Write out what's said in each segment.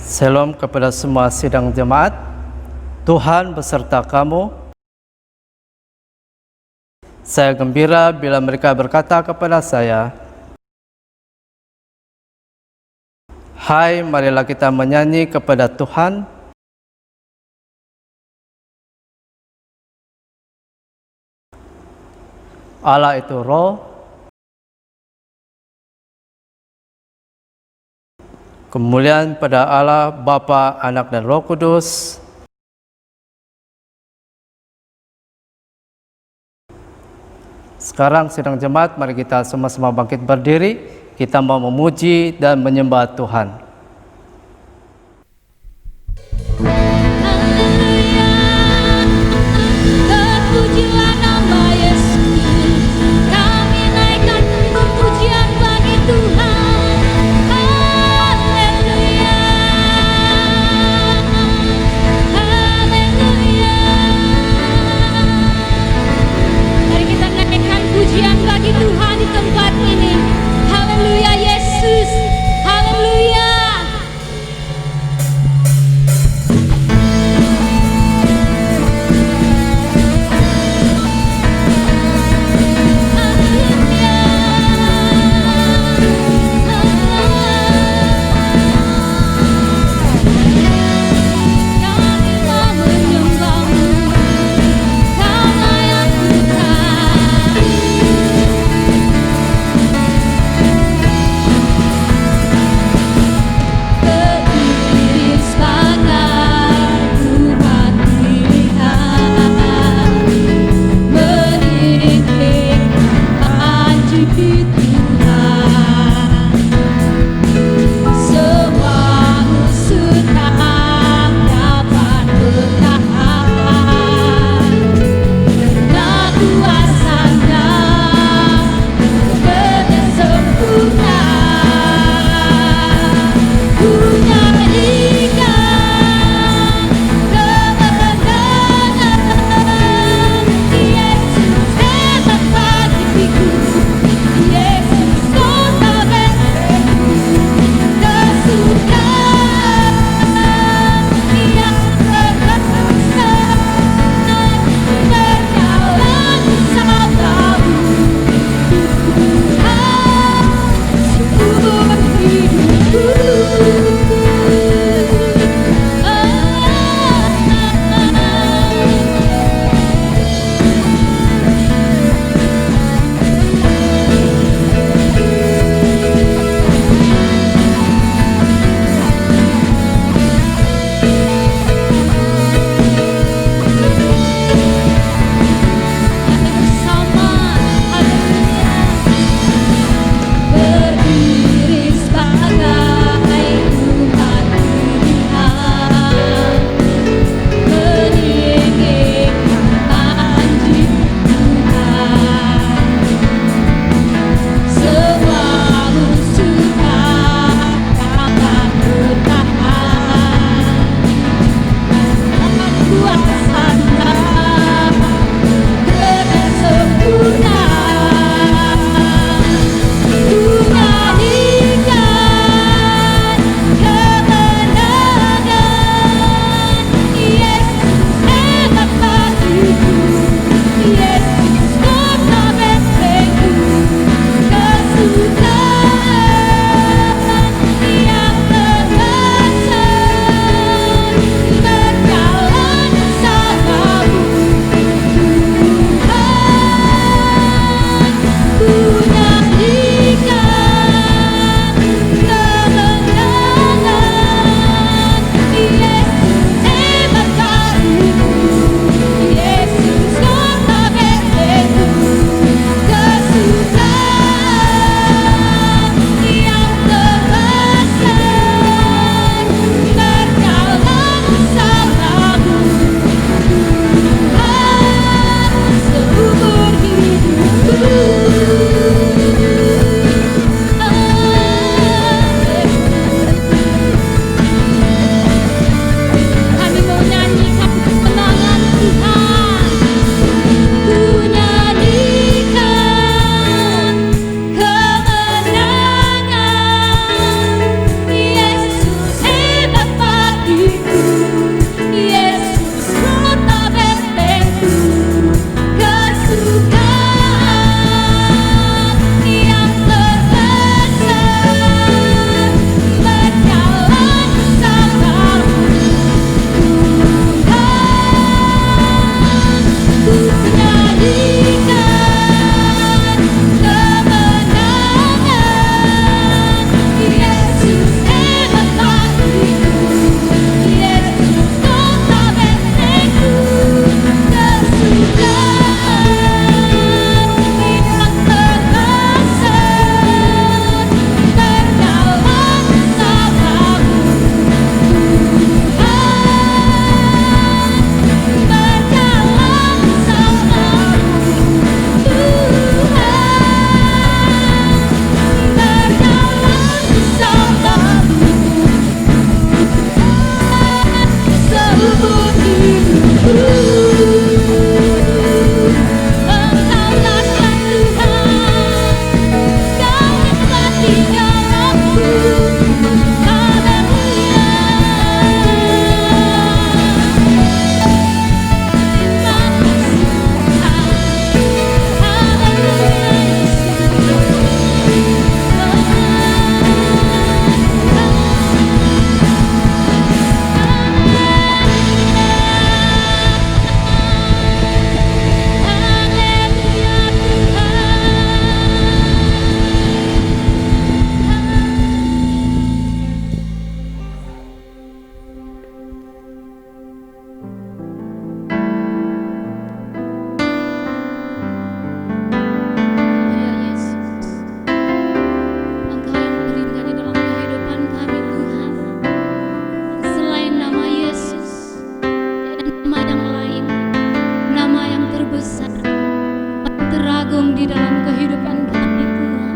Shalom kepada semua sidang jemaat. Tuhan beserta kamu. Saya gembira bila mereka berkata kepada saya, "Hai, marilah kita menyanyi kepada Tuhan." Allah itu roh. Kemuliaan pada Allah, Bapa, Anak, dan Roh Kudus. Sekarang sidang jemaat, mari kita sama-sama bangkit berdiri. Kita mau memuji dan menyembah Tuhan. Terpujilah nama Yesus, kami naikkan pujian bagi Tuhan. Haleluya, haleluya. Mari kita naikkan pujian bagi Tuhan di tempat ini. Haleluya Yesus, haleluya. nama yang lain, nama yang terbesar, yang teragung di dalam kehidupan kami, Tuhan.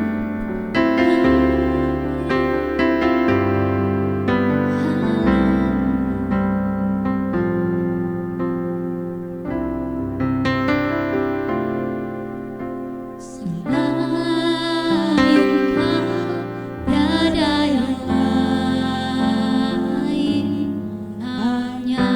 Selain Kau, tiada yang lain, hanya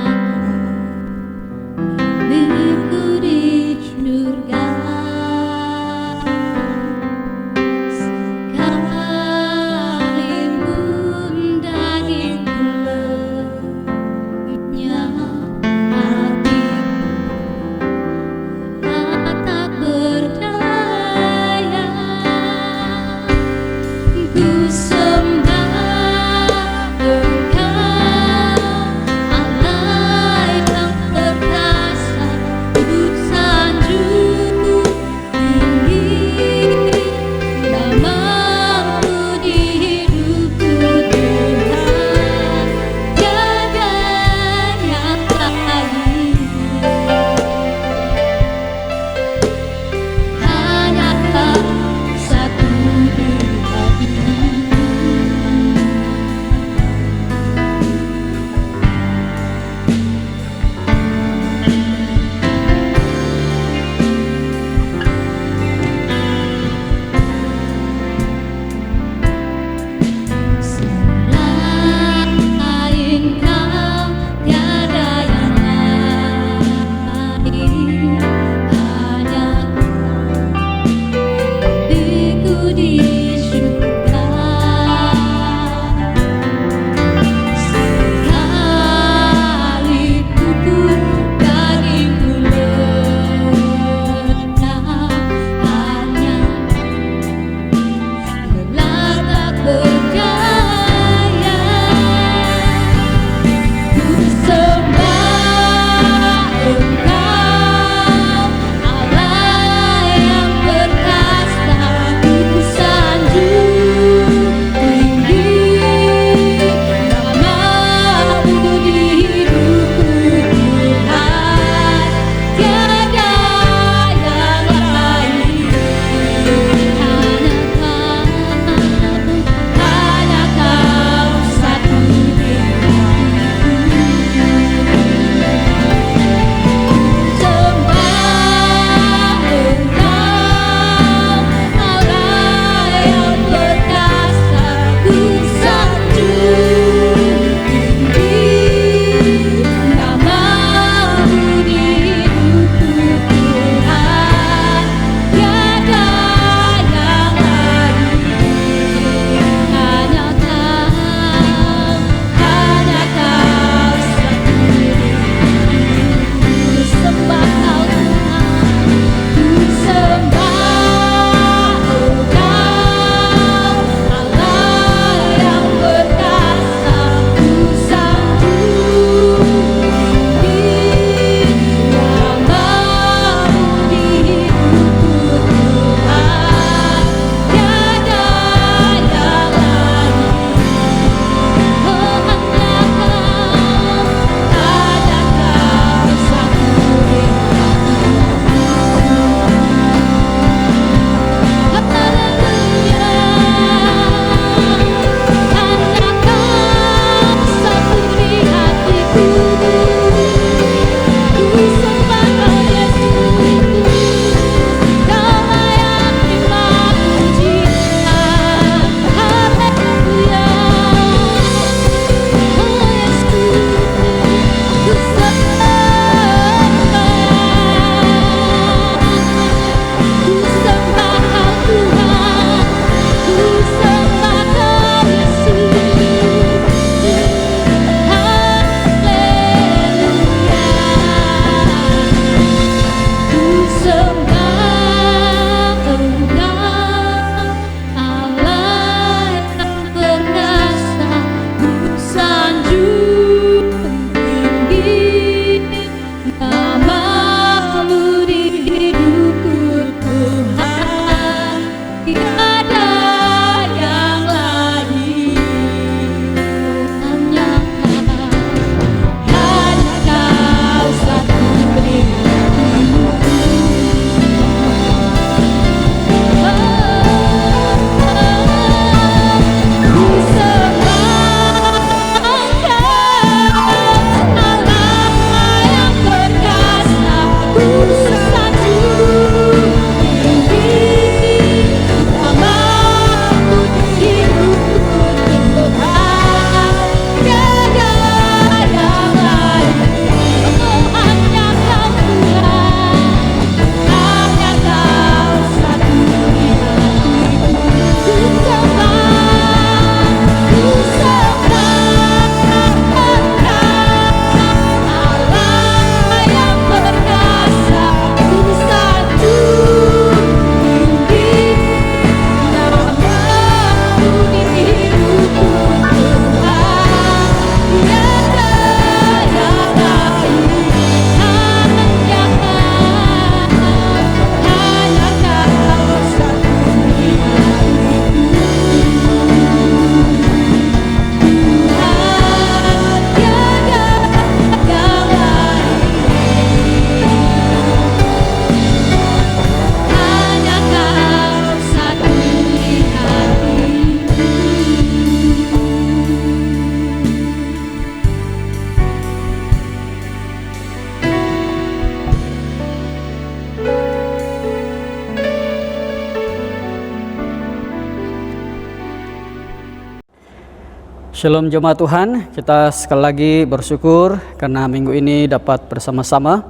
Shalom jemaat Tuhan, kita sekali lagi bersyukur karena minggu ini dapat bersama-sama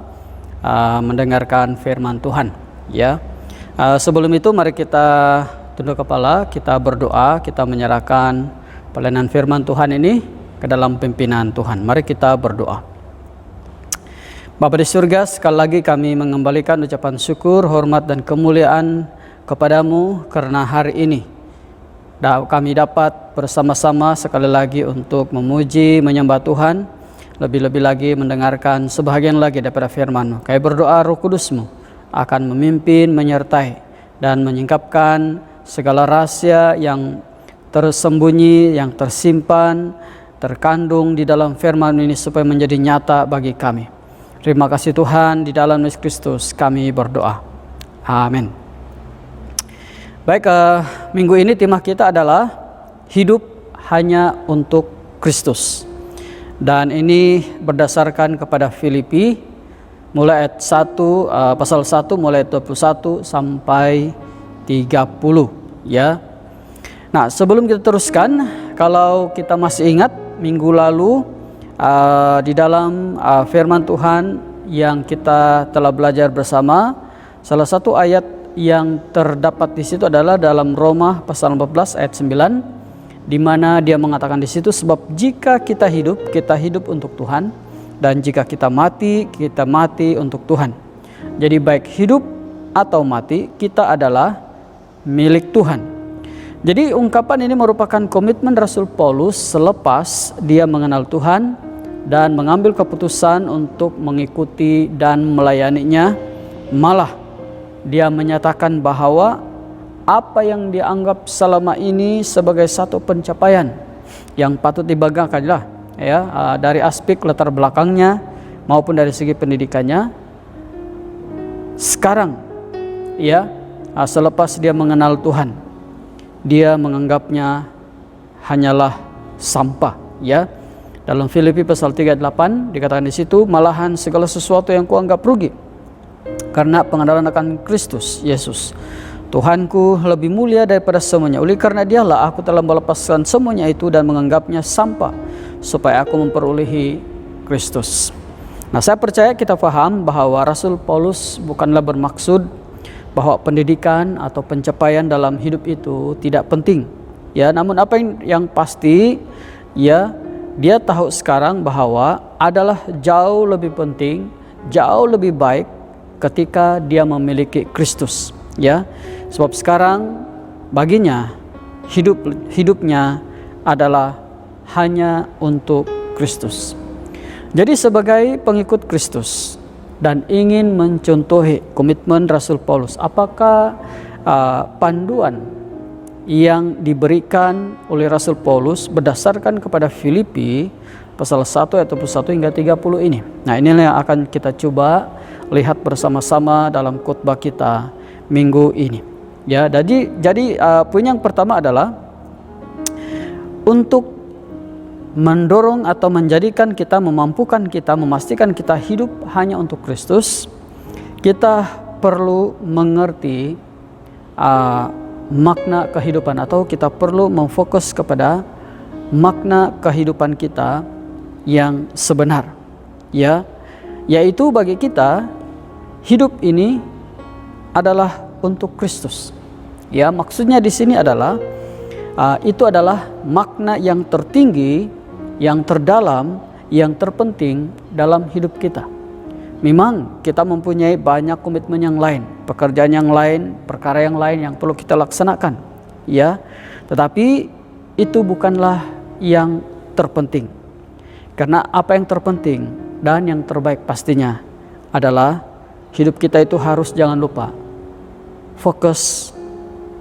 mendengarkan firman Tuhan. Ya, sebelum itu mari kita tunduk kepala, kita berdoa, kita menyerahkan pelayanan firman Tuhan ini ke dalam pimpinan Tuhan. Mari kita berdoa. Bapa di surga, sekali lagi kami mengembalikan ucapan syukur, hormat dan kemuliaan kepadamu karena hari ini kami dapat bersama-sama sekali lagi untuk memuji, menyembah Tuhan, lebih-lebih lagi mendengarkan sebahagian lagi daripada firman-Mu. Kami berdoa Roh Kudus-Mu akan memimpin, menyertai dan menyingkapkan segala rahasia yang tersembunyi, yang tersimpan, terkandung di dalam firman ini supaya menjadi nyata bagi kami. Terima kasih Tuhan, di dalam Yesus Kristus kami berdoa. Amin. Baik, minggu ini tema kita adalah hidup hanya untuk Kristus. Dan ini berdasarkan kepada Filipi mulai ayat 1, pasal 1 mulai 21 sampai 30 ya. Nah, sebelum kita teruskan, kalau kita masih ingat minggu lalu di dalam firman Tuhan yang kita telah belajar bersama, salah satu ayat yang terdapat di situ adalah dalam Roma pasal 14 ayat 9, di mana dia mengatakan di situ, sebab jika kita hidup untuk Tuhan, dan jika kita mati untuk Tuhan. Jadi baik hidup atau mati, kita adalah milik Tuhan. Jadi ungkapan ini merupakan komitmen Rasul Paulus selepas dia mengenal Tuhan dan mengambil keputusan untuk mengikuti dan melayaninya. Malah dia menyatakan bahwa apa yang dianggap selama ini sebagai satu pencapaian yang patut dibanggakanlah ya, dari aspek latar belakangnya maupun dari segi pendidikannya. Sekarang ya, selepas dia mengenal Tuhan, dia menganggapnya hanyalah sampah ya. Dalam Filipi pasal 3:8 dikatakan di situ, malahan segala sesuatu yang kuanggap rugi karena pengenalan akan Kristus Yesus Tuhanku lebih mulia daripada semuanya. Oleh karena dialah aku telah melepaskan semuanya itu dan menganggapnya sampah supaya aku memperolehi Kristus. Nah, saya percaya kita paham bahwa Rasul Paulus bukanlah bermaksud bahwa pendidikan atau pencapaian dalam hidup itu tidak penting ya, namun apa yang pasti ya, dia tahu sekarang bahwa adalah jauh lebih penting, jauh lebih baik ketika dia memiliki Kristus ya. Sebab sekarang baginya hidupnya adalah hanya untuk Kristus. Jadi sebagai pengikut Kristus dan ingin mencontohi komitmen Rasul Paulus, apakah panduan yang diberikan oleh Rasul Paulus berdasarkan kepada Filipi pasal 1 ayat 21 hingga 30 ini. Nah, inilah yang akan kita coba lihat bersama-sama dalam khotbah kita minggu ini. Ya, jadi poin yang pertama adalah untuk mendorong atau menjadikan kita, memampukan kita, memastikan kita hidup hanya untuk Kristus. Kita perlu mengerti makna kehidupan, atau kita perlu memfokus kepada makna kehidupan kita yang sebenar ya, yaitu bagi kita hidup ini adalah untuk Kristus ya. Maksudnya di sini adalah itu adalah makna yang tertinggi, yang terdalam, yang terpenting dalam hidup kita. Memang kita mempunyai banyak komitmen yang lain, pekerjaan yang lain, perkara yang lain yang perlu kita laksanakan ya, tetapi itu bukanlah yang terpenting. Karena apa yang terpenting dan yang terbaik pastinya adalah hidup kita itu harus, jangan lupa, fokus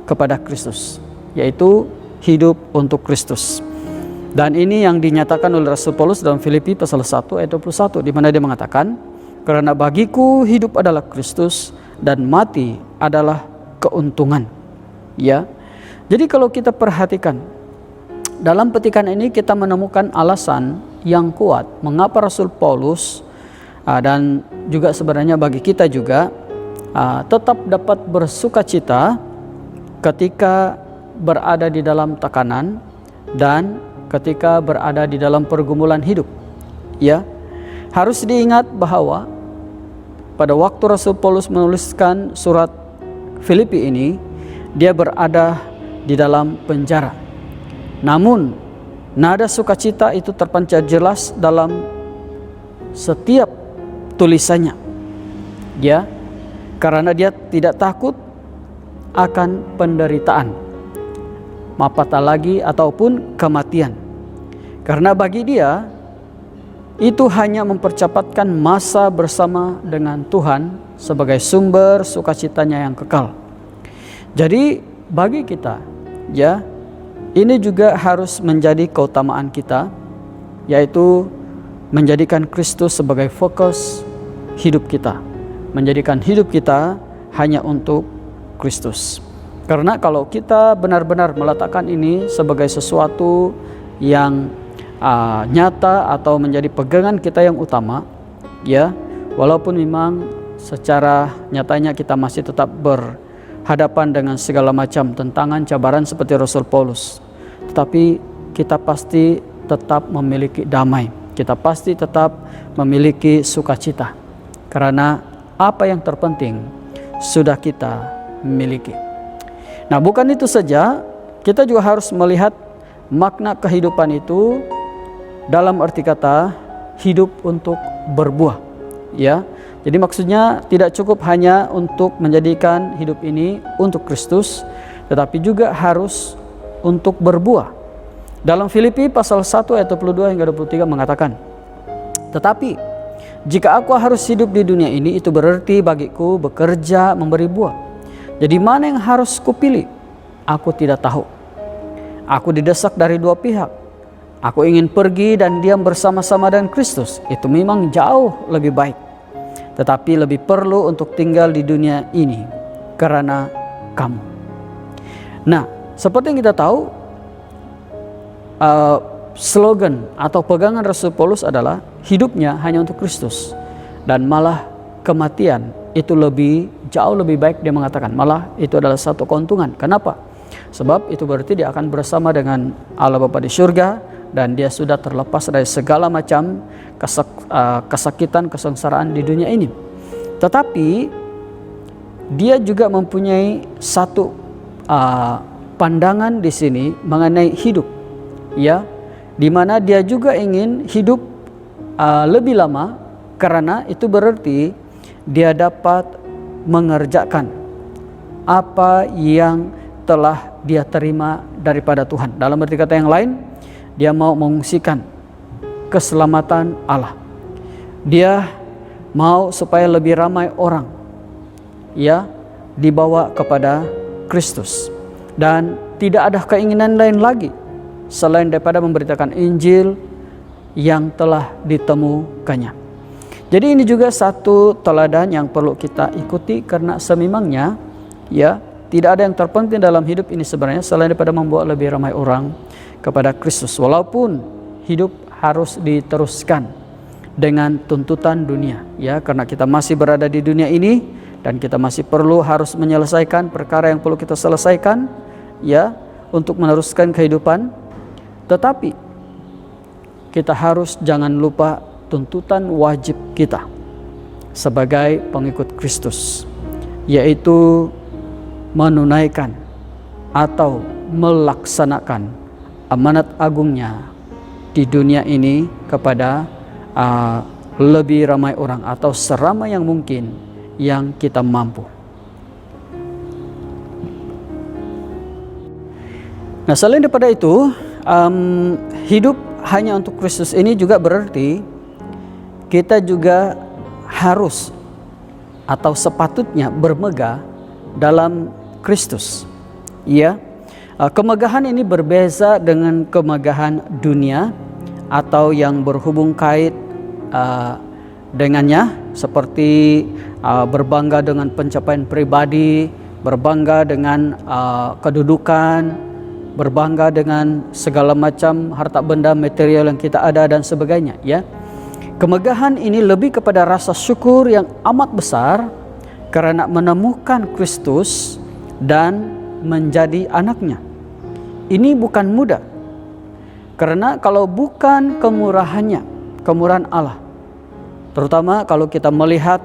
kepada Kristus, yaitu hidup untuk Kristus. Dan ini yang dinyatakan oleh Rasul Paulus dalam Filipi pasal 1 ayat 21, di mana dia mengatakan, karena bagiku hidup adalah Kristus dan mati adalah keuntungan. Ya. Jadi kalau kita perhatikan dalam petikan ini, kita menemukan alasan yang kuat mengapa Rasul Paulus dan juga sebenarnya bagi kita juga tetap dapat bersukacita ketika berada di dalam tekanan dan ketika berada di dalam pergumulan hidup. Ya, harus diingat bahwa pada waktu Rasul Paulus menuliskan surat Filipi ini, dia berada di dalam penjara. Namun, nada sukacita itu terpancar jelas dalam setiap tulisannya. Ya, karena dia tidak takut akan penderitaan, apatah lagi ataupun kematian. Karena bagi dia itu hanya mempercepatkan masa bersama dengan Tuhan sebagai sumber sukacitanya yang kekal. Jadi bagi kita, ya, ini juga harus menjadi keutamaan kita, yaitu menjadikan Kristus sebagai fokus hidup kita, menjadikan hidup kita hanya untuk Kristus. Karena kalau kita benar-benar meletakkan ini sebagai sesuatu yang nyata atau menjadi pegangan kita yang utama, ya, walaupun memang secara nyatanya kita masih tetap berhadapan dengan segala macam tentangan, cabaran seperti Rasul Paulus, tetapi kita pasti tetap memiliki damai, kita pasti tetap memiliki sukacita, karena apa yang terpenting sudah kita miliki. Nah, bukan itu saja, kita juga harus melihat makna kehidupan itu dalam arti kata hidup untuk berbuah, ya. Jadi maksudnya tidak cukup hanya untuk menjadikan hidup ini untuk Kristus, tetapi juga harus untuk berbuah. Dalam Filipi pasal 1 ayat 22 hingga 23 mengatakan, "Tetapi jika aku harus hidup di dunia ini, itu berarti bagiku bekerja memberi buah. Jadi mana yang harus kupilih? Aku tidak tahu. Aku didesak dari dua pihak. Aku ingin pergi dan diam bersama-sama dengan Kristus. Itu memang jauh lebih baik. Tetapi lebih perlu untuk tinggal di dunia ini karena kamu." Nah, seperti yang kita tahu, slogan atau pegangan Rasul Paulus adalah hidupnya hanya untuk Kristus, dan malah kematian itu jauh lebih baik. Dia mengatakan malah itu adalah satu keuntungan. Kenapa? Sebab itu berarti dia akan bersama dengan Allah Bapa di surga, dan dia sudah terlepas dari segala macam kesakitan, kesengsaraan di dunia ini. Tetapi dia juga mempunyai satu pandangan di sini mengenai hidup, ya, di mana dia juga ingin hidup lebih lama, karena itu berarti dia dapat mengerjakan apa yang telah dia terima daripada Tuhan. Dalam arti kata yang lain, dia mau mengungsikan keselamatan Allah. Dia mau supaya lebih ramai orang, ya, dibawa kepada Kristus, dan tidak ada keinginan lain lagi selain daripada memberitakan Injil yang telah ditemukannya. Jadi ini juga satu teladan yang perlu kita ikuti, karena sememangnya, ya, tidak ada yang terpenting dalam hidup ini sebenarnya selain daripada membawa lebih ramai orang kepada Kristus. Walaupun hidup harus diteruskan dengan tuntutan dunia, ya, karena kita masih berada di dunia ini dan kita masih perlu harus menyelesaikan perkara yang perlu kita selesaikan, ya, untuk meneruskan kehidupan. Tetapi kita harus jangan lupa tuntutan wajib kita sebagai pengikut Kristus, yaitu menunaikan atau melaksanakan amanat agungnya di dunia ini kepada lebih ramai orang atau seramai yang mungkin yang kita mampu. Nah, selain daripada itu, hidup hanya untuk Kristus ini juga berarti kita juga harus atau sepatutnya bermegah dalam Kristus. Ya, kemegahan ini berbeza dengan kemegahan dunia atau yang berhubung kait dengannya, seperti berbangga dengan pencapaian pribadi, berbangga dengan kedudukan, berbangga dengan segala macam harta benda material yang kita ada dan sebagainya, ya. Kemegahan ini lebih kepada rasa syukur yang amat besar karena menemukan Kristus dan menjadi anaknya. Ini bukan mudah. Karena kalau bukan kemurahannya, kemurahan Allah, terutama kalau kita melihat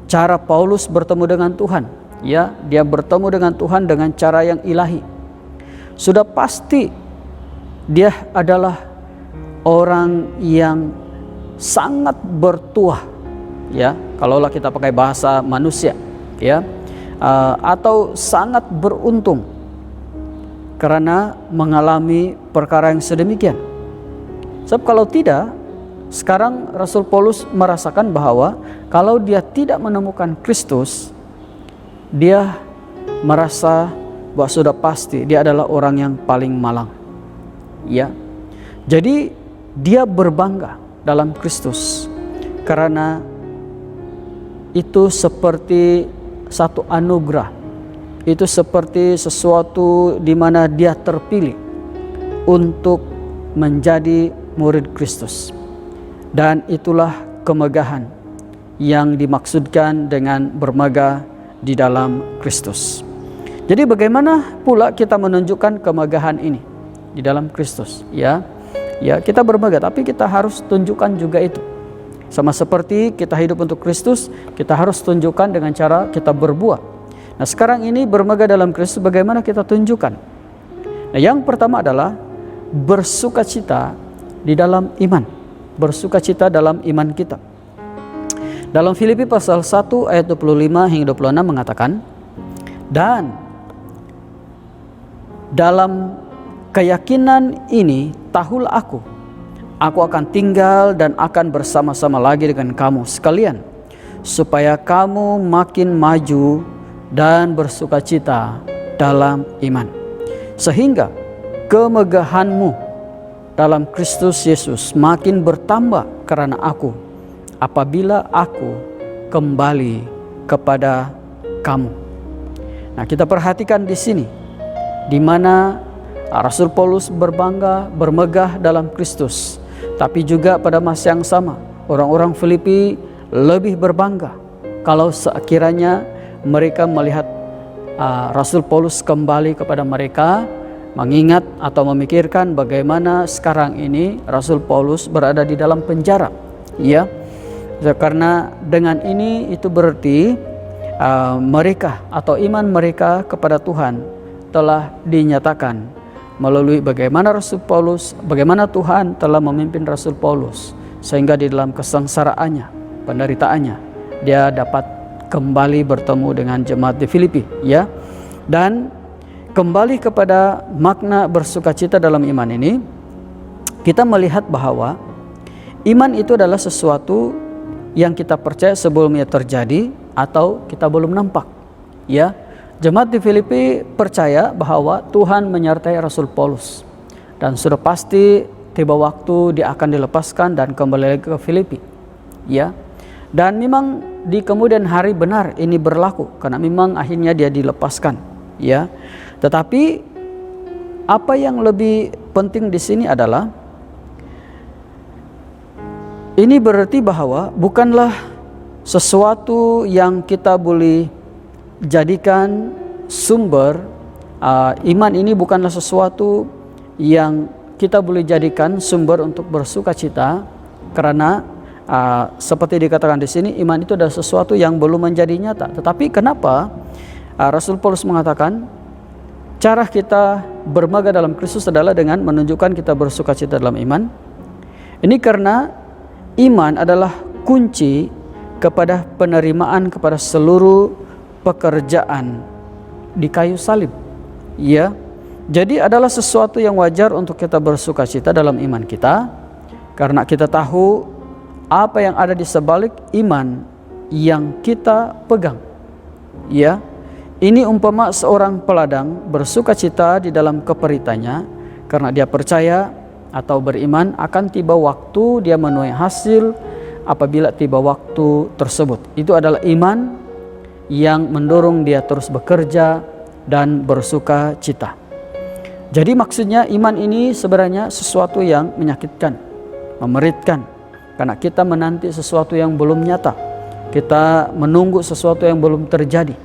cara Paulus bertemu dengan Tuhan, ya, dia bertemu dengan Tuhan dengan cara yang ilahi. Sudah pasti dia adalah orang yang sangat bertuah, ya, kalaulah kita pakai bahasa manusia, ya, atau sangat beruntung karena mengalami perkara yang sedemikian. Sebab kalau tidak, sekarang Rasul Paulus merasakan bahwa kalau dia tidak menemukan Kristus, dia merasa bahwa sudah pasti dia adalah orang yang paling malang. Ya. Jadi dia berbangga dalam Kristus karena itu seperti satu anugerah. Itu seperti sesuatu di mana dia terpilih untuk menjadi murid Kristus. Dan itulah kemegahan yang dimaksudkan dengan bermegah di dalam Kristus. Jadi bagaimana pula kita menunjukkan kemegahan ini di dalam Kristus? Ya, kita bermegah, tapi kita harus tunjukkan juga itu. Sama seperti kita hidup untuk Kristus, kita harus tunjukkan dengan cara kita berbuah. Nah, sekarang ini bermegah dalam Kristus, bagaimana kita tunjukkan? Nah, yang pertama adalah bersukacita di dalam iman. Bersukacita dalam iman kita. Dalam Filipi pasal 1 ayat 25 hingga 26 mengatakan, dan dalam keyakinan ini tahulah aku akan tinggal dan akan bersama-sama lagi dengan kamu sekalian, supaya kamu makin maju dan bersukacita dalam iman, sehingga kemegahanmu dalam Kristus Yesus makin bertambah karena aku, apabila aku kembali kepada kamu. Nah, kita perhatikan di sini, di mana Rasul Paulus berbangga, bermegah dalam Kristus, tapi juga pada masa yang sama orang-orang Filipi lebih berbangga kalau sekiranya mereka melihat Rasul Paulus kembali kepada mereka, mengingat atau memikirkan bagaimana sekarang ini Rasul Paulus berada di dalam penjara, ya. Karena dengan ini itu berarti mereka atau iman mereka kepada Tuhan telah dinyatakan melalui bagaimana Rasul Paulus, bagaimana Tuhan telah memimpin Rasul Paulus sehingga di dalam kesengsaraannya, penderitaannya, dia dapat kembali bertemu dengan jemaat di Filipi, ya. Dan kembali kepada makna bersukacita dalam iman ini, kita melihat bahwa iman itu adalah sesuatu yang kita percaya sebelumnya terjadi atau kita belum nampak, ya. Jemaat di Filipi percaya bahwa Tuhan menyertai Rasul Paulus dan sudah pasti tiba waktu dia akan dilepaskan dan kembali lagi ke Filipi, ya. Dan memang di kemudian hari benar ini berlaku karena memang akhirnya dia dilepaskan, ya. Tetapi apa yang lebih penting di sini adalah ini berarti bahwa bukanlah sesuatu yang kita boleh jadikan sumber iman ini, bukanlah sesuatu yang kita boleh jadikan sumber untuk bersukacita karena seperti dikatakan di sini, iman itu adalah sesuatu yang belum menjadi nyata. Tetapi kenapa Rasul Paulus mengatakan cara kita bermegah dalam Kristus adalah dengan menunjukkan kita bersukacita dalam iman? Ini karena iman adalah kunci kepada penerimaan kepada seluruh pekerjaan di kayu salib, ya. Jadi adalah sesuatu yang wajar untuk kita bersukacita dalam iman kita karena kita tahu apa yang ada di sebalik iman yang kita pegang, ya. Ini umpama seorang peladang bersukacita di dalam keperitanya karena dia percaya atau beriman akan tiba waktu dia menuai hasil apabila tiba waktu tersebut. Itu adalah iman yang mendorong dia terus bekerja dan bersukacita. Jadi maksudnya iman ini sebenarnya sesuatu yang menyakitkan, memeritkan, karena kita menanti sesuatu yang belum nyata, kita menunggu sesuatu yang belum terjadi.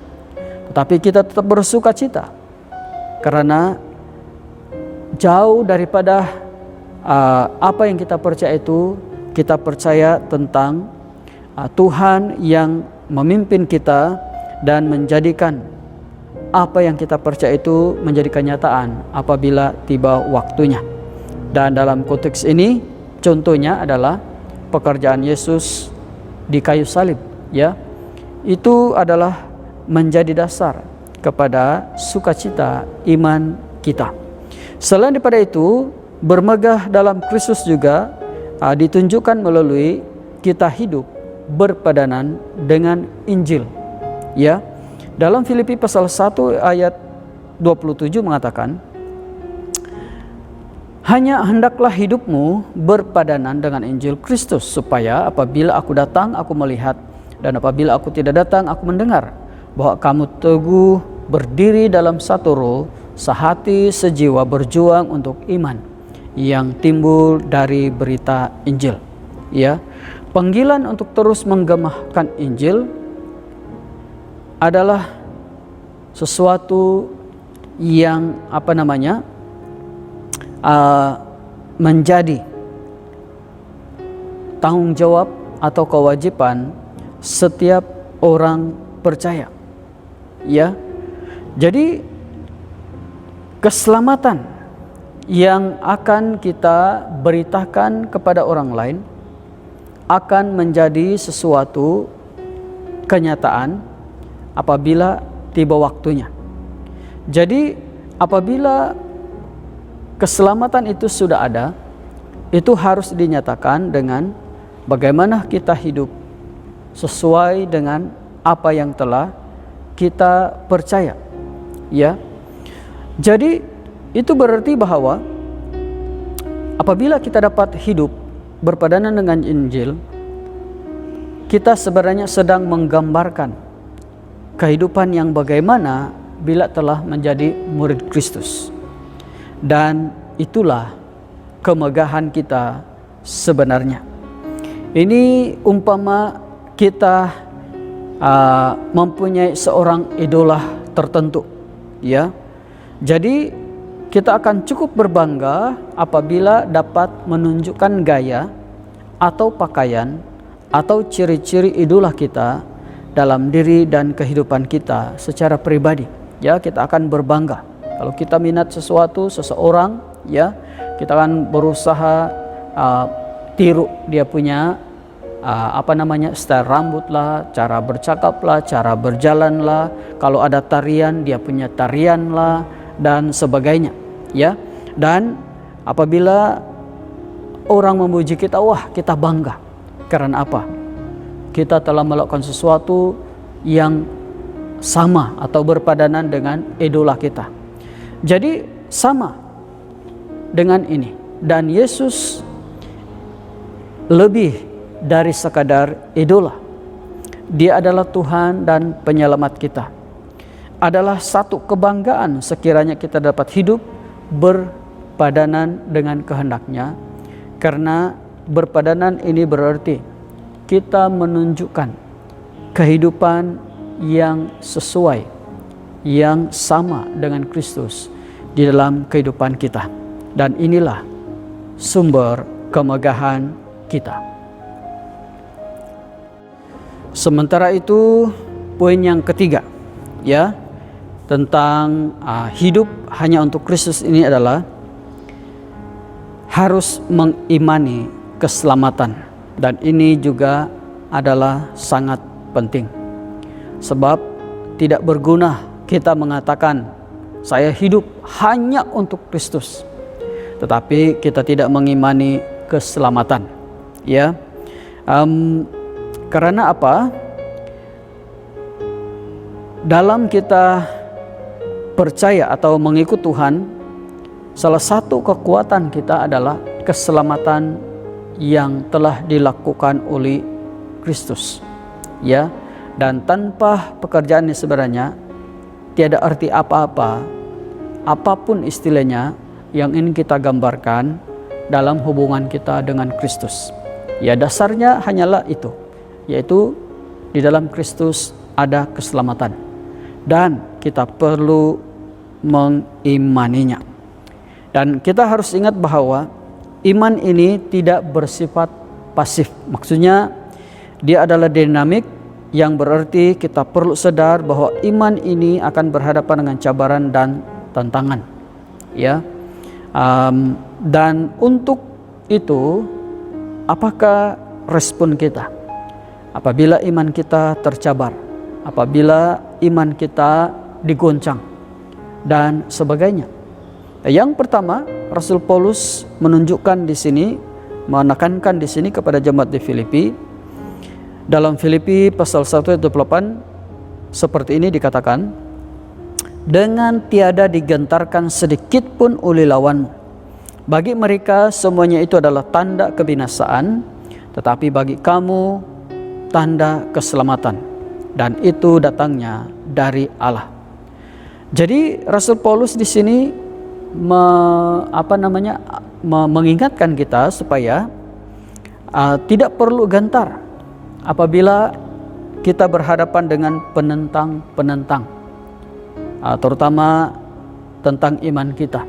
Tetapi kita tetap bersukacita karena jauh daripada apa yang kita percaya itu. Kita percaya tentang Tuhan yang memimpin kita dan menjadikan apa yang kita percaya itu menjadi kenyataan apabila tiba waktunya. Dan dalam konteks ini contohnya adalah pekerjaan Yesus di kayu salib, ya. Itu adalah menjadi dasar kepada sukacita iman kita. Selain daripada itu, bermegah dalam Kristus juga ditunjukkan melalui kita hidup berpadanan dengan Injil, ya. Dalam Filipi pasal 1 ayat 27 mengatakan, hanya hendaklah hidupmu berpadanan dengan Injil Kristus, supaya apabila aku datang aku melihat, dan apabila aku tidak datang aku mendengar, bahwa kamu teguh berdiri dalam satu roh, sehati sejiwa berjuang untuk iman yang timbul dari berita Injil, ya. Panggilan untuk terus menggemahkan Injil adalah sesuatu yang menjadi tanggung jawab atau kewajiban setiap orang percaya, ya. Jadi keselamatan yang akan kita beritakan kepada orang lain akan menjadi sesuatu kenyataan apabila tiba waktunya. Jadi apabila keselamatan itu sudah ada, itu harus dinyatakan dengan bagaimana kita hidup sesuai dengan apa yang telah kita percaya, ya. Jadi itu berarti bahwa apabila kita dapat hidup berpadanan dengan Injil, kita sebenarnya sedang menggambarkan kehidupan yang bagaimana bila telah menjadi murid Kristus. Dan itulah kemegahan kita sebenarnya. Ini umpama kita mempunyai seorang idola tertentu, ya. Jadi kita akan cukup berbangga apabila dapat menunjukkan gaya atau pakaian atau ciri-ciri idola kita dalam diri dan kehidupan kita secara pribadi, ya. Kita akan berbangga kalau kita minat seseorang, ya. Kita akan berusaha tiru dia punya style rambut lah, cara bercakap lah, cara berjalan lah. Kalau ada tarian, dia punya tarian lah, dan sebagainya, ya. Dan apabila orang memuji kita, wah, kita bangga. Karena apa? Kita telah melakukan sesuatu yang sama atau berpadanan dengan idola kita. Jadi sama dengan ini. Dan Yesus lebih dari sekadar idola. Dia adalah Tuhan dan penyelamat kita. Adalah satu kebanggaan sekiranya kita dapat hidup berpadanan dengan kehendak-Nya, karena berpadanan ini berarti kita menunjukkan kehidupan yang sesuai, yang sama dengan Kristus di dalam kehidupan kita. Dan inilah sumber kemegahan kita. Sementara itu, poin yang ketiga, ya, tentang hidup hanya untuk Kristus ini adalah harus mengimani keselamatan. Dan ini juga adalah sangat penting. Sebab tidak berguna kita mengatakan saya hidup hanya untuk Kristus, tetapi kita tidak mengimani keselamatan, ya. Karena apa? Dalam kita percaya atau mengikut Tuhan, salah satu kekuatan kita adalah keselamatan yang telah dilakukan oleh Kristus, ya. Dan tanpa pekerjaan ini sebenarnya tiada arti apa-apa, apapun istilahnya yang ingin kita gambarkan dalam hubungan kita dengan Kristus. Ya, dasarnya hanyalah itu, yaitu di dalam Kristus ada keselamatan dan kita perlu mengimaninya. Dan kita harus ingat bahwa iman ini tidak bersifat pasif. Maksudnya dia adalah dinamik, yang berarti kita perlu sadar bahwa iman ini akan berhadapan dengan cabaran dan tantangan. Ya, dan untuk itu, apakah respon kita apabila iman kita tercabar, apabila iman kita digoncang dan sebagainya? Yang pertama, Rasul Paulus menunjukkan di sini, menekankan di sini kepada jemaat di Filipi. Dalam Filipi pasal 1 ayat 28 seperti ini dikatakan, dengan tiada digentarkan sedikit pun oleh lawanmu. Bagi mereka semuanya itu adalah tanda kebinasaan, tetapi bagi kamu tanda keselamatan, dan itu datangnya dari Allah. Jadi Rasul Paulus di sini mengingatkan kita supaya tidak perlu gentar apabila kita berhadapan dengan penentang-penentang, terutama tentang iman kita.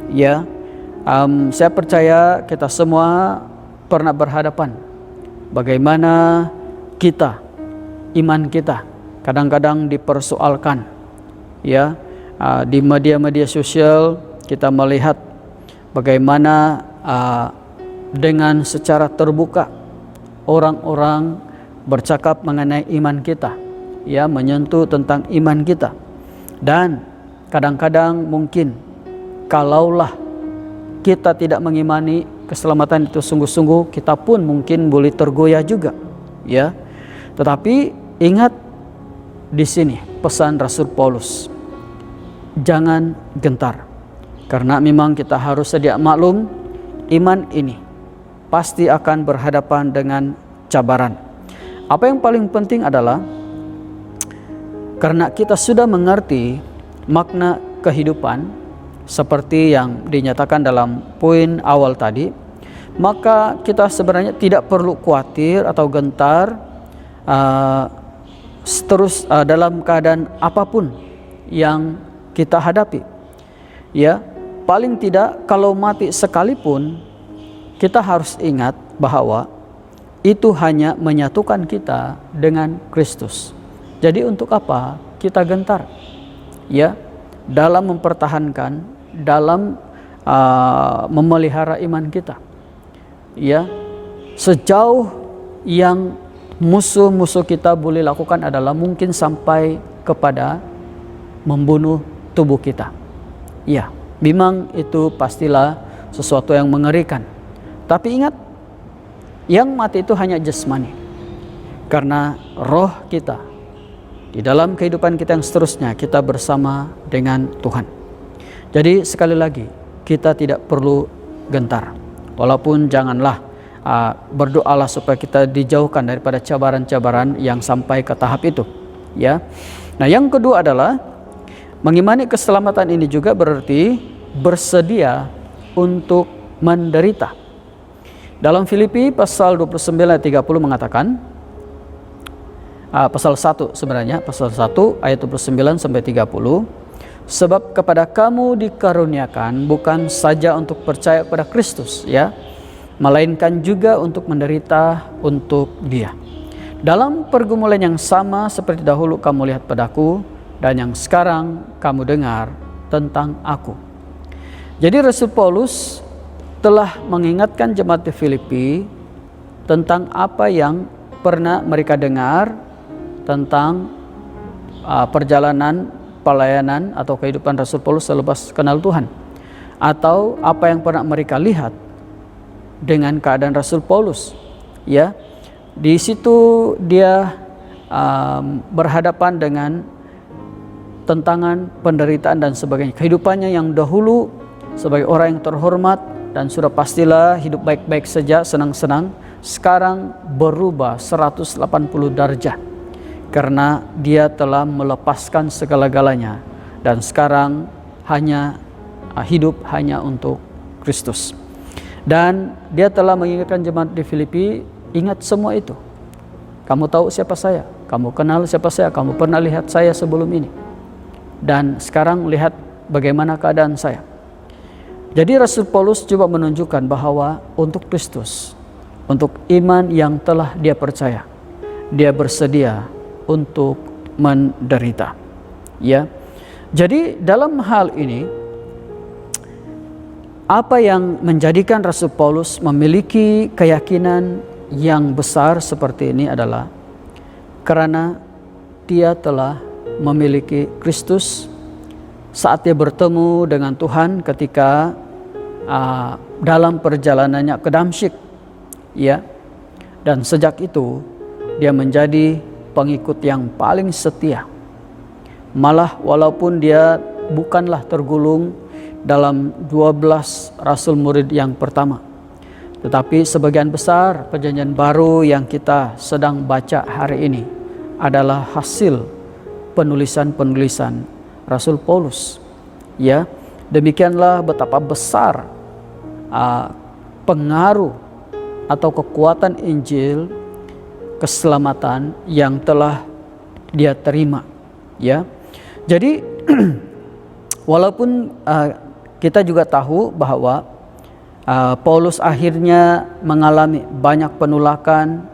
Ya, saya percaya kita semua pernah berhadapan bagaimana iman kita kadang-kadang dipersoalkan. Ya, di media-media sosial kita melihat bagaimana dengan secara terbuka orang-orang bercakap mengenai iman kita, ya, menyentuh tentang iman kita. Dan kadang-kadang mungkin kalaulah kita tidak mengimani keselamatan itu sungguh-sungguh, kita pun mungkin boleh tergoyah juga, ya. Tetapi ingat di sini pesan Rasul Paulus, jangan gentar, karena memang kita harus sedia maklum, iman ini pasti akan berhadapan dengan cabaran. Apa yang paling penting adalah karena kita sudah mengerti makna kehidupan seperti yang dinyatakan dalam poin awal tadi, maka kita sebenarnya tidak perlu khawatir atau gentar dalam keadaan apapun yang kita hadapi. Ya, paling tidak kalau mati sekalipun, kita harus ingat bahwa itu hanya menyatukan kita dengan Kristus. Jadi untuk apa kita gentar? Ya, dalam mempertahankan, dalam memelihara iman kita. Ya, sejauh yang musuh-musuh kita boleh lakukan adalah mungkin sampai kepada membunuh tubuh kita. Ya, memang itu pastilah sesuatu yang mengerikan. Tapi ingat, yang mati itu hanya jasmani, karena roh kita di dalam kehidupan kita yang seterusnya kita bersama dengan Tuhan. Jadi sekali lagi, kita tidak perlu gentar. Walaupun janganlah berdoalah supaya kita dijauhkan daripada cabaran-cabaran yang sampai ke tahap itu. Ya. Nah, yang kedua adalah mengimani keselamatan ini juga berarti bersedia untuk menderita. Dalam Filipi pasal 29 ayat 30 mengatakan, pasal 1 sebenarnya, pasal 1 ayat 29 sampai 30, sebab kepada kamu dikaruniakan bukan saja untuk percaya kepada Kristus, ya, melainkan juga untuk menderita untuk Dia. Dalam pergumulan yang sama seperti dahulu kamu lihat padaku, dan yang sekarang kamu dengar tentang aku. Jadi Rasul Paulus telah mengingatkan jemaat di Filipi tentang apa yang pernah mereka dengar tentang perjalanan pelayanan atau kehidupan Rasul Paulus selepas kenal Tuhan, atau apa yang pernah mereka lihat dengan keadaan Rasul Paulus. Ya, di situ dia berhadapan dengan tentangan, penderitaan dan sebagainya. Kehidupannya yang dahulu sebagai orang yang terhormat dan sudah pastilah hidup baik-baik saja, senang-senang, sekarang berubah 180 derajat karena dia telah melepaskan segala-galanya dan sekarang hanya hidup hanya untuk Kristus. Dan dia telah mengingatkan jemaat di Filipi, ingat semua itu. Kamu tahu siapa saya, kamu kenal siapa saya, kamu pernah lihat saya sebelum ini. Dan sekarang lihat bagaimana keadaan saya. Jadi Rasul Paulus coba menunjukkan bahwa untuk Kristus, untuk iman yang telah dia percaya, dia bersedia untuk menderita. Ya. Jadi dalam hal ini, apa yang menjadikan Rasul Paulus memiliki keyakinan yang besar seperti ini adalah karena dia telah memiliki Kristus saat dia bertemu dengan Tuhan ketika dalam perjalanannya ke Damsyik, ya. Dan sejak itu dia menjadi pengikut yang paling setia. Malah walaupun dia bukanlah tergolong dalam 12 rasul murid yang pertama, tetapi sebagian besar perjanjian baru yang kita sedang baca hari ini adalah hasil penulisan-penulisan Rasul Paulus. Ya, demikianlah betapa besar pengaruh atau kekuatan Injil keselamatan yang telah dia terima. Ya, jadi walaupun kita juga tahu bahwa Paulus akhirnya mengalami banyak penolakan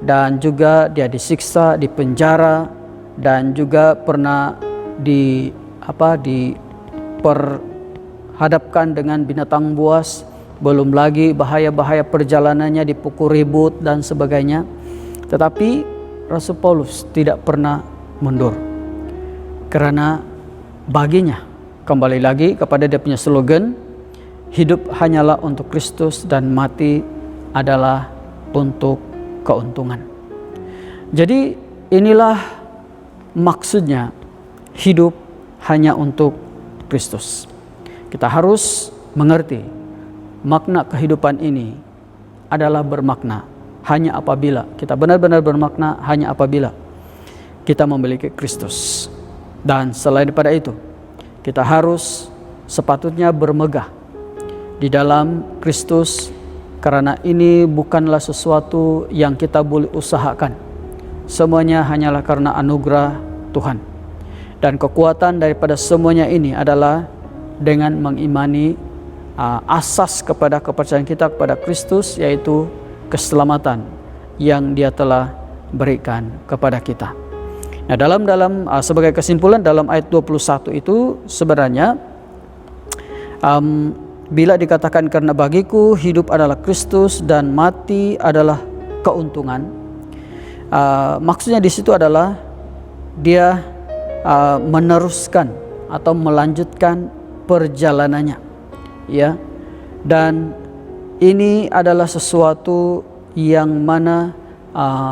dan juga dia disiksa, dipenjara, dan juga pernah diperhadapkan dengan binatang buas, belum lagi bahaya-bahaya perjalanannya, dipukul ribut dan sebagainya. Tetapi Rasul Paulus tidak pernah mundur, karena baginya, kembali lagi kepada dia punya slogan, hidup hanyalah untuk Kristus dan mati adalah untuk keuntungan. Jadi inilah maksudnya hidup hanya untuk Kristus. Kita harus mengerti makna kehidupan ini adalah bermakna hanya apabila kita benar-benar bermakna hanya apabila kita memiliki Kristus. Dan selain daripada itu, kita harus sepatutnya bermegah di dalam Kristus, karena ini bukanlah sesuatu yang kita boleh usahakan. Semuanya hanyalah karena anugerah Tuhan. Dan kekuatan daripada semuanya ini adalah dengan mengimani asas kepada kepercayaan kita kepada Kristus, yaitu keselamatan yang Dia telah berikan kepada kita. Nah, dalam sebagai kesimpulan dalam ayat 21 itu sebenarnya bila dikatakan karena bagiku hidup adalah Kristus dan mati adalah keuntungan, maksudnya di situ adalah dia meneruskan atau melanjutkan perjalanannya, ya. Dan ini adalah sesuatu yang mana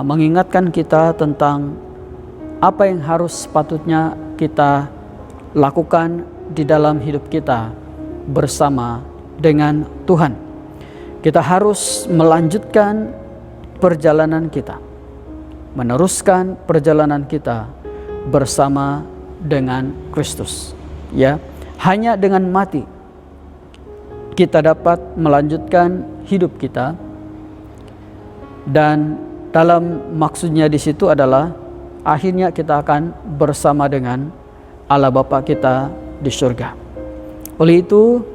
mengingatkan kita tentang apa yang harus sepatutnya kita lakukan di dalam hidup kita bersama dengan Tuhan. Kita harus melanjutkan perjalanan kita, meneruskan perjalanan kita bersama dengan Kristus. Ya, hanya dengan mati kita dapat melanjutkan hidup kita, dan dalam maksudnya di situ adalah akhirnya kita akan bersama dengan Allah Bapa kita di surga. Oleh itu,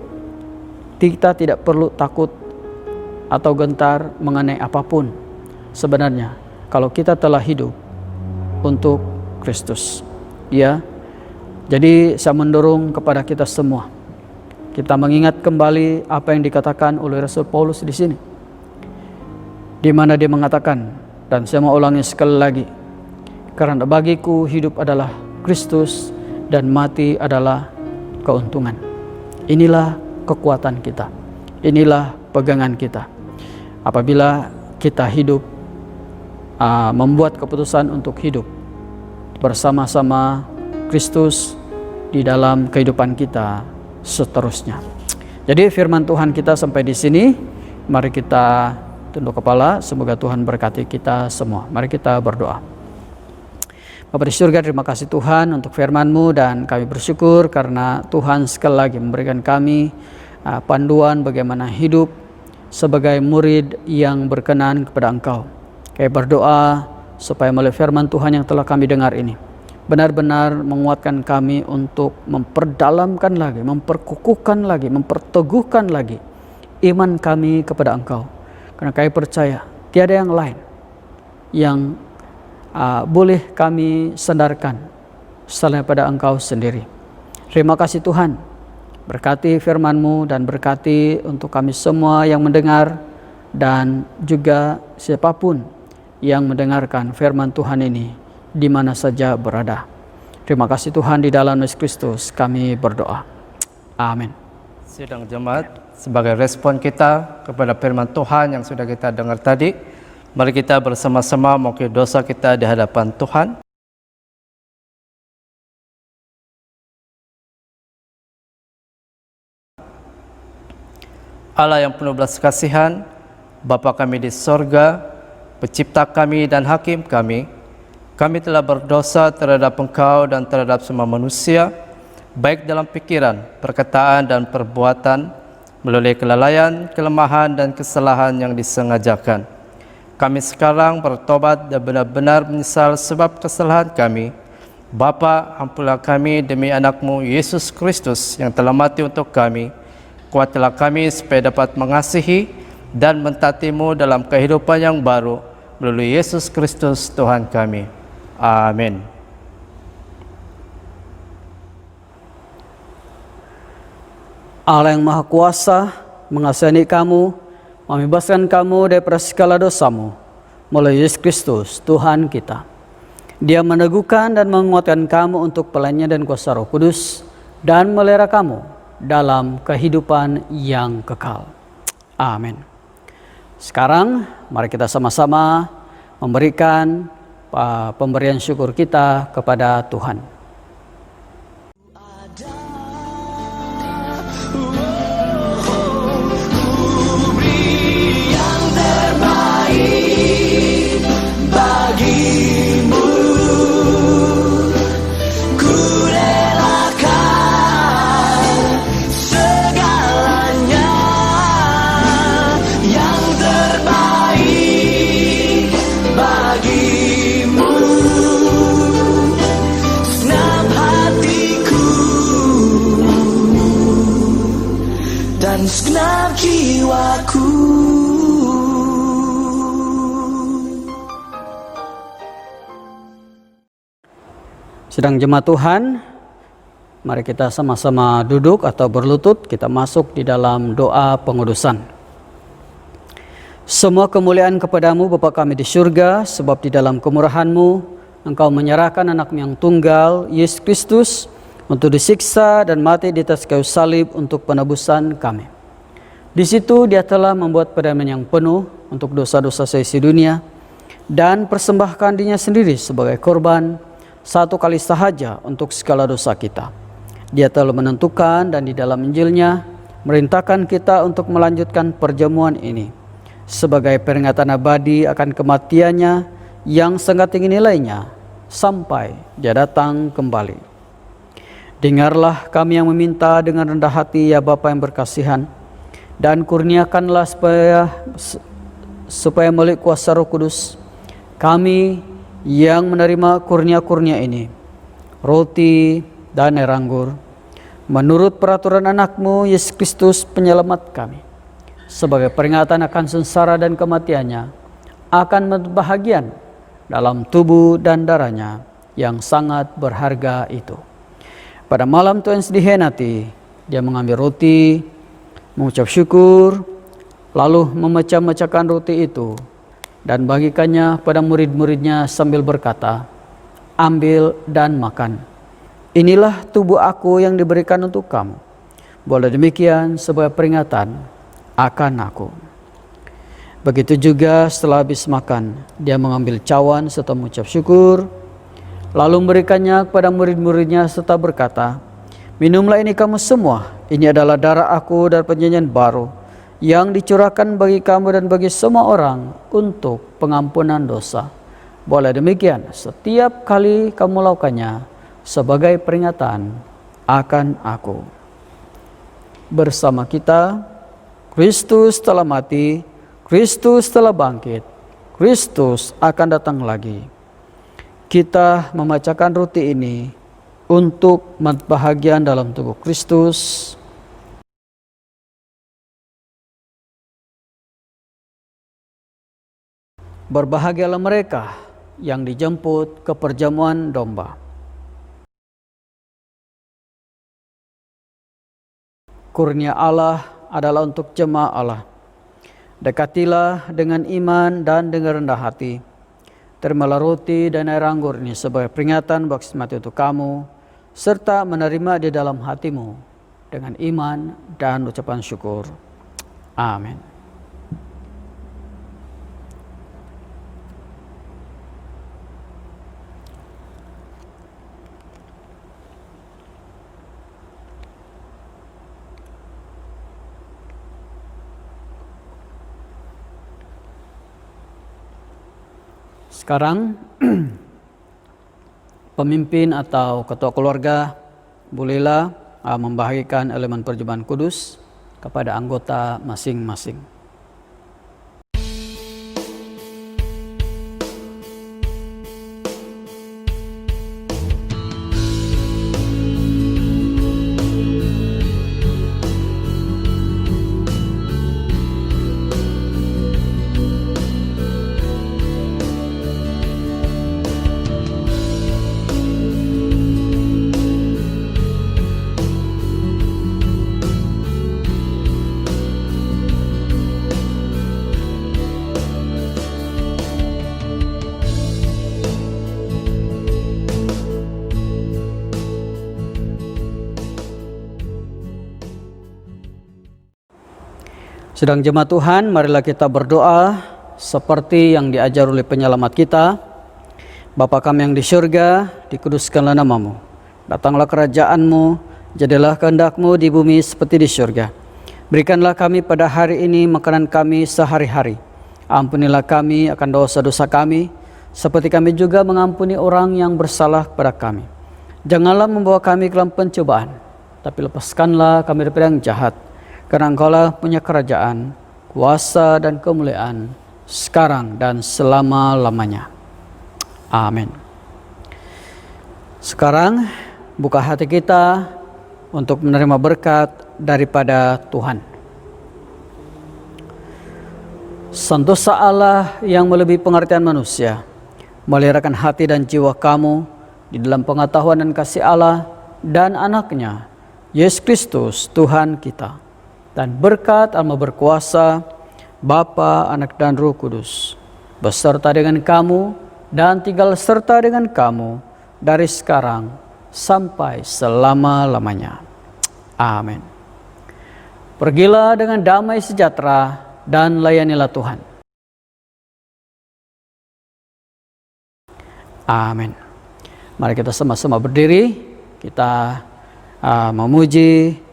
kita tidak perlu takut atau gentar mengenai apapun sebenarnya kalau kita telah hidup untuk Kristus. Ya. Jadi saya mendorong kepada kita semua, kita mengingat kembali apa yang dikatakan oleh Rasul Paulus di sini, di mana dia mengatakan, dan saya mau ulangi sekali lagi, karena bagiku hidup adalah Kristus dan mati adalah keuntungan. Inilah kekuatan kita, inilah pegangan kita. Apabila kita hidup, membuat keputusan untuk hidup bersama-sama Kristus di dalam kehidupan kita seterusnya. Jadi firman Tuhan kita sampai di sini. Mari kita tunduk kepala. Semoga Tuhan berkati kita semua. Mari kita berdoa. Bapa di surga, terima kasih Tuhan untuk firman-Mu, dan kami bersyukur karena Tuhan sekali lagi memberikan kami panduan bagaimana hidup sebagai murid yang berkenan kepada Engkau. Kami berdoa supaya melalui firman Tuhan yang telah kami dengar ini benar-benar menguatkan kami untuk memperdalamkan lagi, memperkukuhkan lagi, memperteguhkan lagi iman kami kepada Engkau. Karena kami percaya tiada yang lain yang boleh kami sandarkan selain pada Engkau sendiri. Terima kasih Tuhan, berkati firman-Mu dan berkati untuk kami semua yang mendengar dan juga siapapun yang mendengarkan firman Tuhan ini di mana saja berada. Terima kasih Tuhan, di dalam Yesus Kristus kami berdoa. Amin. Sidang jemaat, sebagai respon kita kepada firman Tuhan yang sudah kita dengar tadi, mari kita bersama-sama mengakui dosa kita di hadapan Tuhan. Allah yang penuh belas kasihan, Bapa kami di sorga, pencipta kami dan hakim kami telah berdosa terhadap Engkau dan terhadap semua manusia, baik dalam pikiran, perkataan, dan perbuatan, melalui kelalaian, kelemahan, dan kesalahan yang disengajakan. Kami sekarang bertobat dan benar-benar menyesal sebab kesalahan kami. Bapa, ampunilah kami demi anak-Mu Yesus Kristus yang telah mati untuk kami. Kuatkanlah kami supaya dapat mengasihi dan mentaati-Mu dalam kehidupan yang baru, melalui Yesus Kristus Tuhan kami. Amin. Allah yang Maha Kuasa mengasihani kamu, membebaskan kamu daripada segala dosamu melalui Yesus Kristus Tuhan kita. Dia meneguhkan dan menguatkan kamu untuk pelayannya dan kuasa Roh Kudus dan melihara kamu dalam kehidupan yang kekal. Amin. Sekarang mari kita sama-sama memberikan pemberian syukur kita kepada Tuhan. Yang terbaik bagimu, ku relakan segalanya. Yang terbaik bagimu, senang hatiku dan segenap jiwaku. Sedang jemaat Tuhan, mari kita sama-sama duduk atau berlutut, kita masuk di dalam doa pengudusan. Semua kemuliaan kepadamu Bapa kami di surga, sebab di dalam kemurahan-Mu Engkau menyerahkan anak-Mu yang tunggal, Yesus Kristus, untuk disiksa dan mati di atas kayu salib untuk penebusan kami. Di situ Dia telah membuat perdamaian yang penuh untuk dosa-dosa seisi dunia dan persembahkan dirinya sendiri sebagai korban satu kali sahaja untuk segala dosa kita. Dia telah menentukan dan di dalam Injilnya merintahkan kita untuk melanjutkan perjamuan ini sebagai peringatan abadi akan kematiannya yang sangat tinggi nilainya sampai Dia datang kembali. Dengarlah kami yang meminta dengan rendah hati, ya Bapa yang berkasihan, dan kurniakanlah supaya melalui kuasa Roh Kudus kami yang menerima kurnia-kurnia ini, roti dan air anggur, menurut peraturan anak-Mu Yesus Kristus penyelamat kami, sebagai peringatan akan sengsara dan kematiannya, akan berbahagian dalam tubuh dan darahnya yang sangat berharga itu. Pada malam Tuhan dihianati, Dia mengambil roti, mengucap syukur, lalu memecah-mecahkan roti itu dan bagikannya pada murid-muridnya sambil berkata, "Ambil dan makan. Inilah tubuh aku yang diberikan untuk kamu. Boleh demikian sebagai peringatan akan aku." Begitu juga setelah habis makan, Dia mengambil cawan serta mengucap syukur, lalu memberikannya kepada murid-muridnya serta berkata, "Minumlah ini kamu semua. Ini adalah darah aku dari perjanjian baru, yang dicurahkan bagi kamu dan bagi semua orang untuk pengampunan dosa. Boleh demikian setiap kali kamu melakukannya sebagai peringatan akan aku." Bersama kita, Kristus telah mati, Kristus telah bangkit, Kristus akan datang lagi. kita membacakan ruti ini untuk bahagian dalam tubuh Kristus. Berbahagialah mereka yang dijemput ke perjamuan domba. Kurnia Allah adalah untuk jemaah Allah. Dekatilah dengan iman dan dengan rendah hati. Terimalah roti dan air anggur ini sebagai peringatan baptismati untuk kamu, serta menerima di dalam hatimu dengan iman dan ucapan syukur. Amin. Sekarang pemimpin atau ketua keluarga bolehlah membagikan elemen perjamuan kudus kepada anggota masing-masing. Sedang jemaat Tuhan, marilah kita berdoa seperti yang diajar oleh penyelamat kita. Bapa kami yang di surga, dikuduskanlah namamu. Datanglah kerajaan-Mu, jadilah kehendak-Mu di bumi seperti di surga. Berikanlah kami pada hari ini makanan kami sehari-hari. Ampunilah kami akan dosa-dosa kami, seperti kami juga mengampuni orang yang bersalah kepada kami. Janganlah membawa kami ke dalam pencobaan, tapi lepaskanlah kami dari yang jahat. Karena Engkaulah punya kerajaan, kuasa dan kemuliaan sekarang dan selama-lamanya. Amin. Sekarang buka hati kita untuk menerima berkat daripada Tuhan. Sentosa Allah yang melebihi pengertian manusia, meliharakan hati dan jiwa kamu di dalam pengetahuan dan kasih Allah dan anaknya, Yesus Kristus Tuhan kita. Dan berkat Allah berkuasa, Bapa, Anak dan Roh Kudus, beserta dengan kamu dan tinggal serta dengan kamu dari sekarang sampai selama-lamanya. Amin. Pergilah dengan damai sejahtera dan layanilah Tuhan. Amin. Mari kita sama-sama berdiri, kita memuji,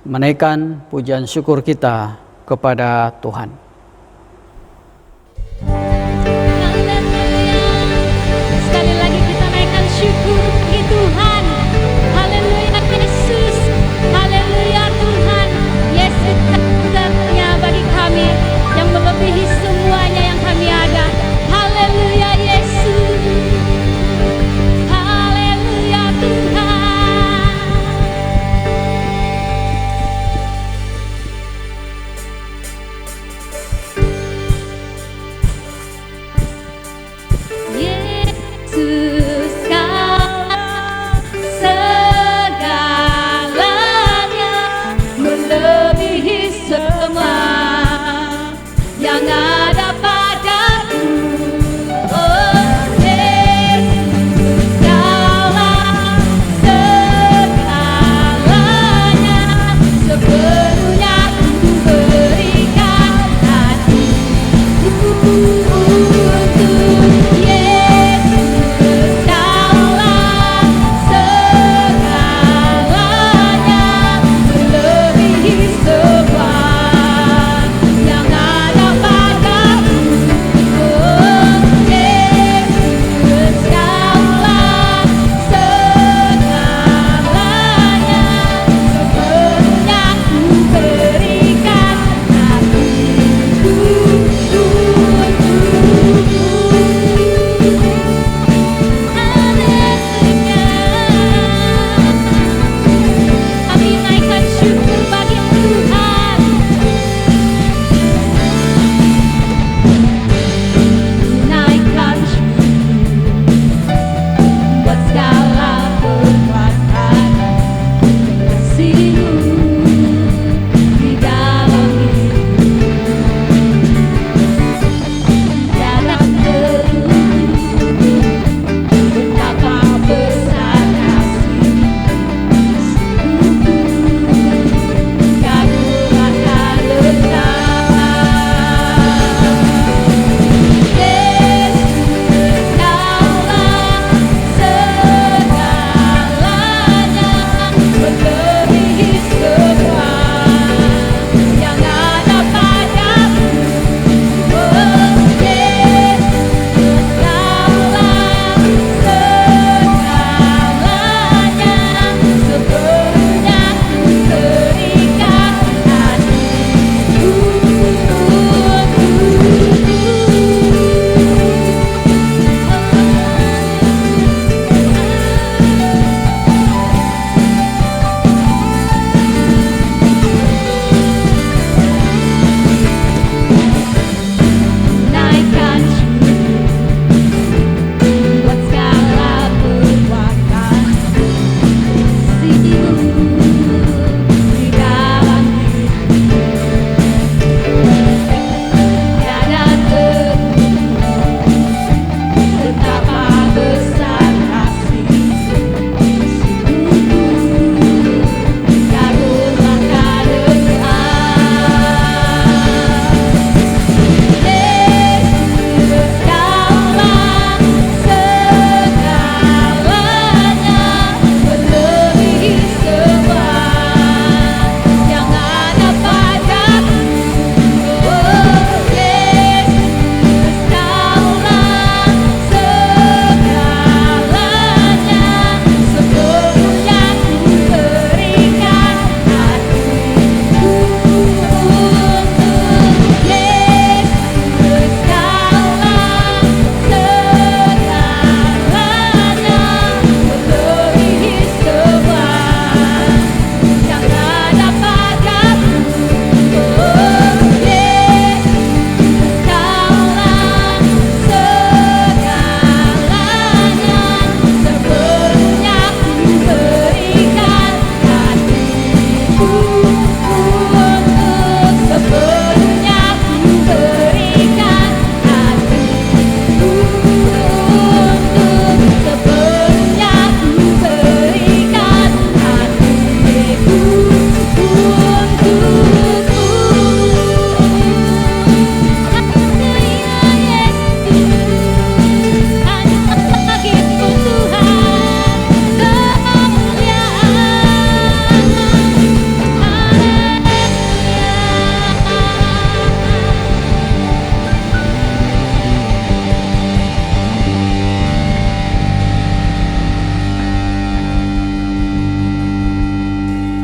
menaikkan pujian syukur kita kepada Tuhan.